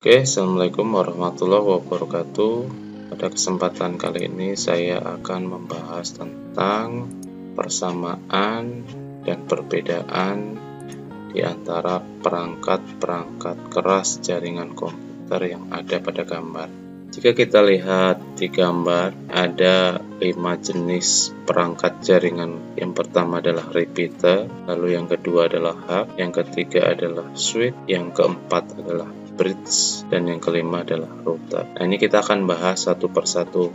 Oke, Assalamualaikum warahmatullahi wabarakatuh. Pada kesempatan kali ini saya akan membahas tentang persamaan dan perbedaan di antara perangkat-perangkat keras jaringan komputer yang ada pada gambar. Jika kita lihat di gambar, ada 5 jenis perangkat jaringan. Yang pertama adalah repeater, lalu yang kedua adalah hub, yang ketiga adalah switch, yang keempat adalah bridge, dan yang kelima adalah router. Nah, ini kita akan bahas satu persatu.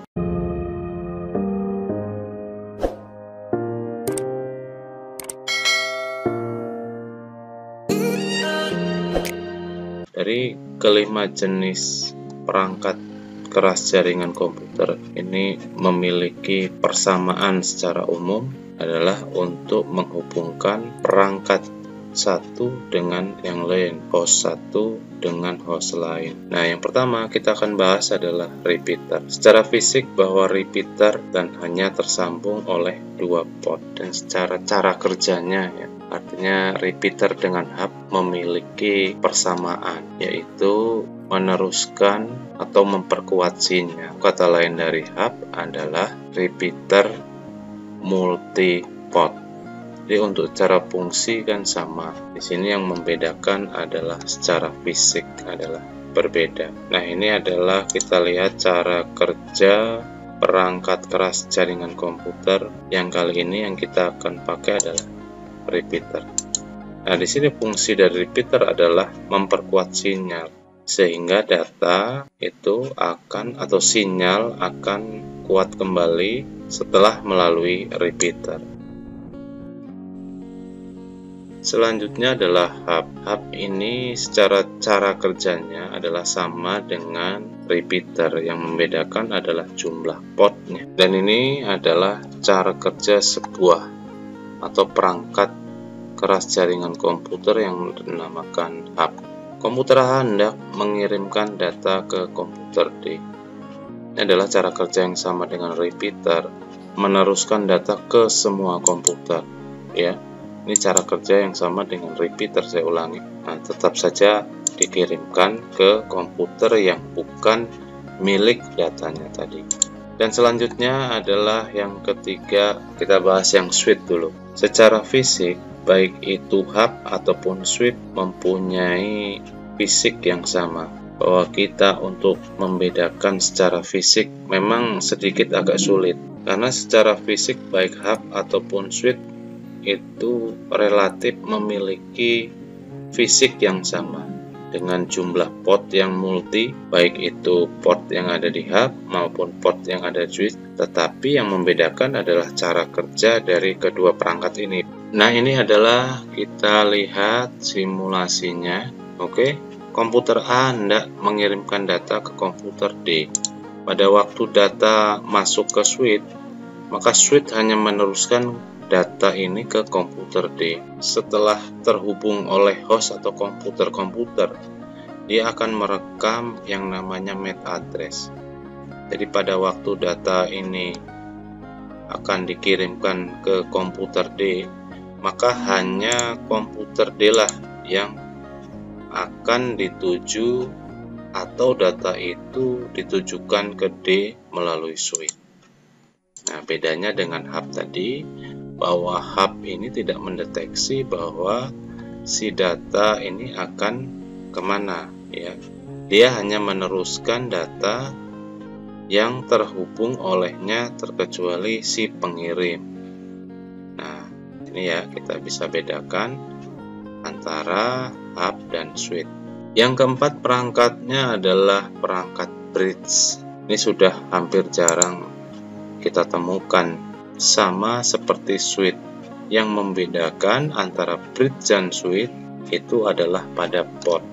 Dari kelima jenis perangkat keras jaringan komputer ini memiliki persamaan secara umum adalah untuk menghubungkan perangkat satu dengan yang lain, host satu dengan host lain. Nah, yang pertama kita akan bahas adalah repeater. Secara fisik bahwa repeater dan hanya tersambung oleh dua port, dan secara cara kerjanya ya, artinya repeater dengan hub memiliki persamaan, yaitu meneruskan atau memperkuat sinyal. Kata lain dari hub adalah repeater multi-port. Jadi untuk cara fungsi kan sama. Di sini yang membedakan adalah secara fisik adalah berbeda. Nah, ini adalah kita lihat cara kerja perangkat keras jaringan komputer. Yang kali ini yang kita akan pakai adalah repeater. Nah, di sini fungsi dari repeater adalah memperkuat sinyal, sehingga data itu akan atau sinyal akan kuat kembali setelah melalui repeater. Selanjutnya adalah hub. Hub ini secara cara kerjanya adalah sama dengan repeater, yang membedakan adalah jumlah portnya. Dan ini adalah cara kerja sebuah atau perangkat keras jaringan komputer yang dinamakan hub. Komputer A hendak mengirimkan data ke komputer D. Ini adalah cara kerja yang sama dengan repeater, meneruskan data ke semua komputer. Ya, ini cara kerja yang sama dengan repeater, saya ulangi. Nah, tetap saja dikirimkan ke komputer yang bukan milik datanya tadi. Dan selanjutnya adalah yang ketiga, kita bahas yang switch dulu. Secara fisik, baik itu hub ataupun switch mempunyai fisik yang sama. Bahwa kita untuk membedakan secara fisik memang sedikit agak sulit, karena secara fisik baik hub ataupun switch itu relatif memiliki fisik yang sama dengan jumlah port yang multi, baik itu port yang ada di hub maupun port yang ada di switch, tetapi yang membedakan adalah cara kerja dari kedua perangkat ini. Nah, ini adalah kita lihat simulasinya. Oke, komputer A hendak mengirimkan data ke komputer D. Pada waktu data masuk ke switch, maka switch hanya meneruskan data ini ke komputer D. Setelah terhubung oleh host atau komputer, dia akan merekam yang namanya MAC address. Jadi pada waktu data ini akan dikirimkan ke komputer D, maka hanya komputer D lah yang akan dituju atau data itu ditujukan ke D melalui switch. Nah, bedanya dengan hub tadi, bahwa hub ini tidak mendeteksi bahwa si data ini akan kemana, ya. Dia hanya meneruskan data yang terhubung olehnya terkecuali si pengirim. Nah, ini ya kita bisa bedakan antara hub dan switch. Yang keempat perangkatnya adalah perangkat bridge. Ini sudah hampir jarang kita temukan, sama seperti switch. Yang membedakan antara bridge dan switch itu adalah pada port.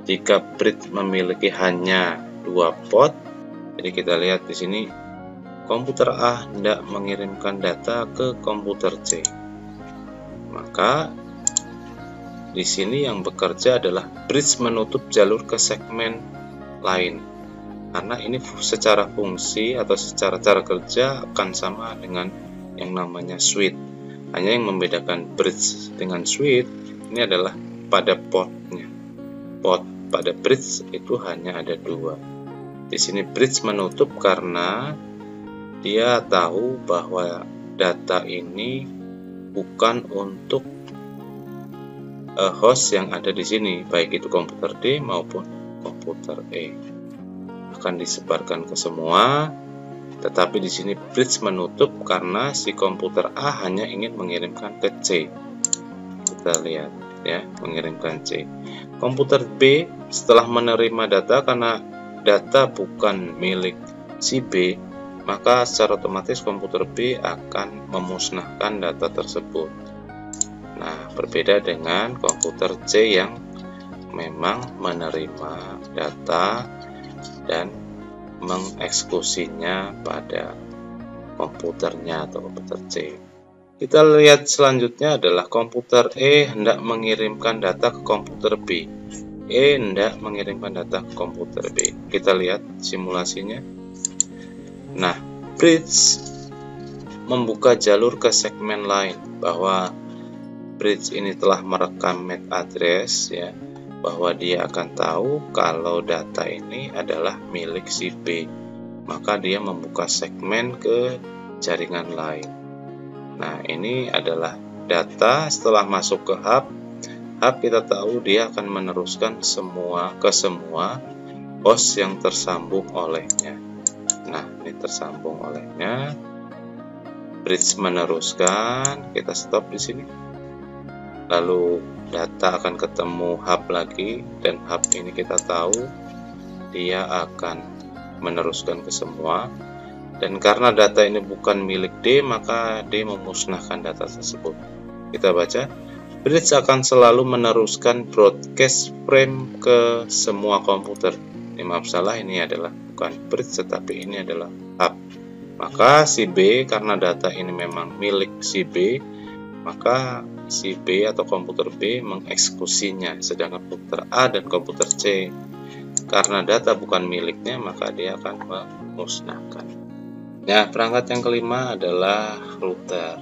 Jika bridge memiliki hanya dua port, jadi kita lihat di sini komputer A hendak mengirimkan data ke komputer C, maka di sini yang bekerja adalah bridge menutup jalur ke segmen lain, karena ini secara fungsi atau secara cara kerja akan sama dengan yang namanya switch. Hanya yang membedakan bridge dengan switch ini adalah pada portnya. Port pada bridge itu hanya ada 2. Di sini bridge menutup karena dia tahu bahwa data ini bukan untuk host yang ada di sini, baik itu komputer D maupun komputer E. Akan disebarkan ke semua, tetapi di sini bridge menutup karena si komputer A hanya ingin mengirimkan ke C. Kita lihat ya, mengirimkan C. Komputer B setelah menerima data, karena data bukan milik si B, maka secara otomatis komputer B akan memusnahkan data tersebut. Nah, berbeda dengan komputer C yang memang menerima data dan mengeksekusinya pada komputernya atau komputer C. Kita lihat selanjutnya adalah komputer E hendak mengirimkan data ke komputer B. E hendak mengirimkan data ke komputer B. Kita lihat simulasinya. Nah, bridge membuka jalur ke segmen lain, bahwa bridge ini telah merekam MAC address ya, bahwa dia akan tahu kalau data ini adalah milik si B. Maka dia membuka segmen ke jaringan lain. Nah, ini adalah data setelah masuk ke hub. Hub kita tahu dia akan meneruskan ke semua host yang tersambung olehnya. Nah, ini tersambung olehnya. Bridge meneruskan, kita stop di sini. Lalu data akan ketemu hub lagi, dan hub ini kita tahu dia akan meneruskan ke semua. Dan karena data ini bukan milik D, maka D memusnahkan data tersebut. Kita baca, bridge akan selalu meneruskan broadcast frame ke semua komputer. Ini maaf salah, ini adalah bukan bridge, tetapi ini adalah hub. Maka si B, karena data ini memang milik si B, maka si B atau komputer B mengeksekusinya. Sedangkan komputer A dan komputer C, karena data bukan miliknya, maka dia akan memusnahkan. Nah, perangkat yang kelima adalah router.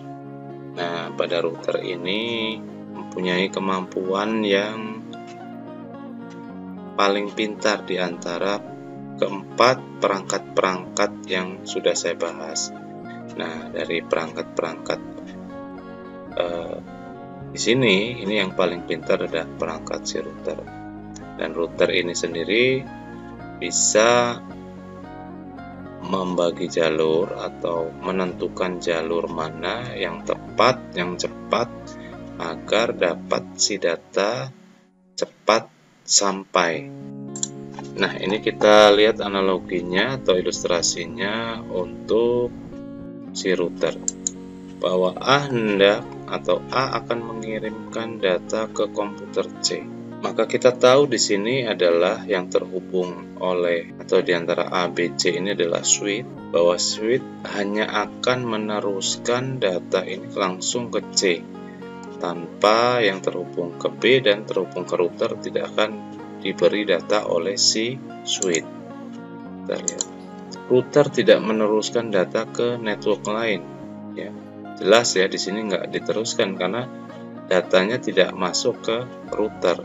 Nah, pada router ini mempunyai kemampuan yang paling pintar di antara keempat perangkat-perangkat yang sudah saya bahas. Nah, dari perangkat-perangkat di sini, ini yang paling pintar adalah perangkat si router. Dan router ini sendiri bisa membagi jalur atau menentukan jalur mana yang tepat, yang cepat, agar dapat si data cepat sampai. Nah, ini kita lihat analoginya atau ilustrasinya untuk si router, bahwa A hendak atau A akan mengirimkan data ke komputer C. Maka kita tahu di sini adalah yang terhubung oleh atau di antara A, B, C ini adalah switch, bahwa switch hanya akan meneruskan data ini langsung ke C, tanpa yang terhubung ke B dan terhubung ke router tidak akan diberi data oleh si switch. Kita lihat, router tidak meneruskan data ke network lain, ya. Jelas ya, di sini nggak diteruskan karena datanya tidak masuk ke router.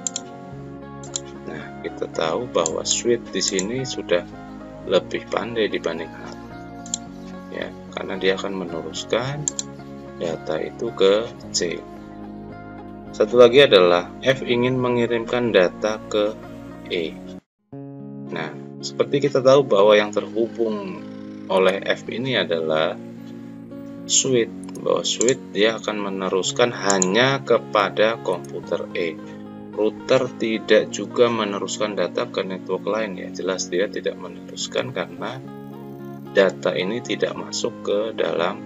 Nah, kita tahu bahwa switch di sini sudah lebih pandai dibanding hub, ya, karena dia akan meneruskan data itu ke C. Satu lagi adalah F ingin mengirimkan data ke E. Nah, seperti kita tahu bahwa yang terhubung oleh F ini adalah switch, bahwa switch dia akan meneruskan hanya kepada komputer E. Router tidak juga meneruskan data ke network lain, ya. Jelas dia tidak meneruskan karena data ini tidak masuk ke dalam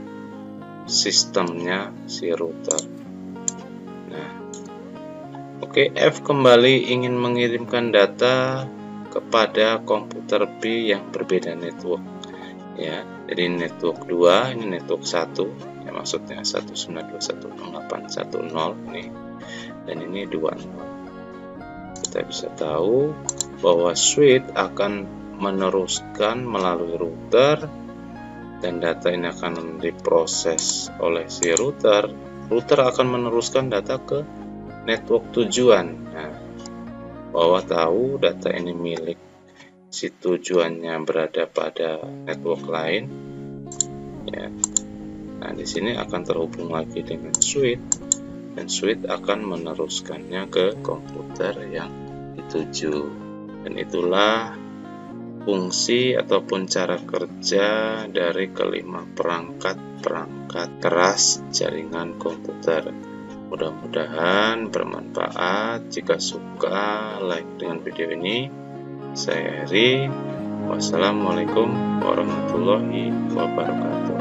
sistemnya si router. Nah, oke, F kembali ingin mengirimkan data kepada komputer B yang berbeda network, ya. Jadi network 2, ini network 1, ya, maksudnya 192.168.1.0 nih, dan ini 2.0. Kita bisa tahu bahwa switch akan meneruskan melalui router, dan data ini akan diproses oleh si router. Router akan meneruskan data ke network tujuan. Nah, bahwa tahu data ini milik si tujuannya berada pada network lain, ya. Nah, di sini akan terhubung lagi dengan switch, dan switch akan meneruskannya ke komputer yang dituju. Dan itulah fungsi ataupun cara kerja dari kelima perangkat keras jaringan komputer. Mudah-mudahan bermanfaat. Jika suka, like dengan video ini. Saya Heri. Wassalamualaikum warahmatullahi wabarakatuh.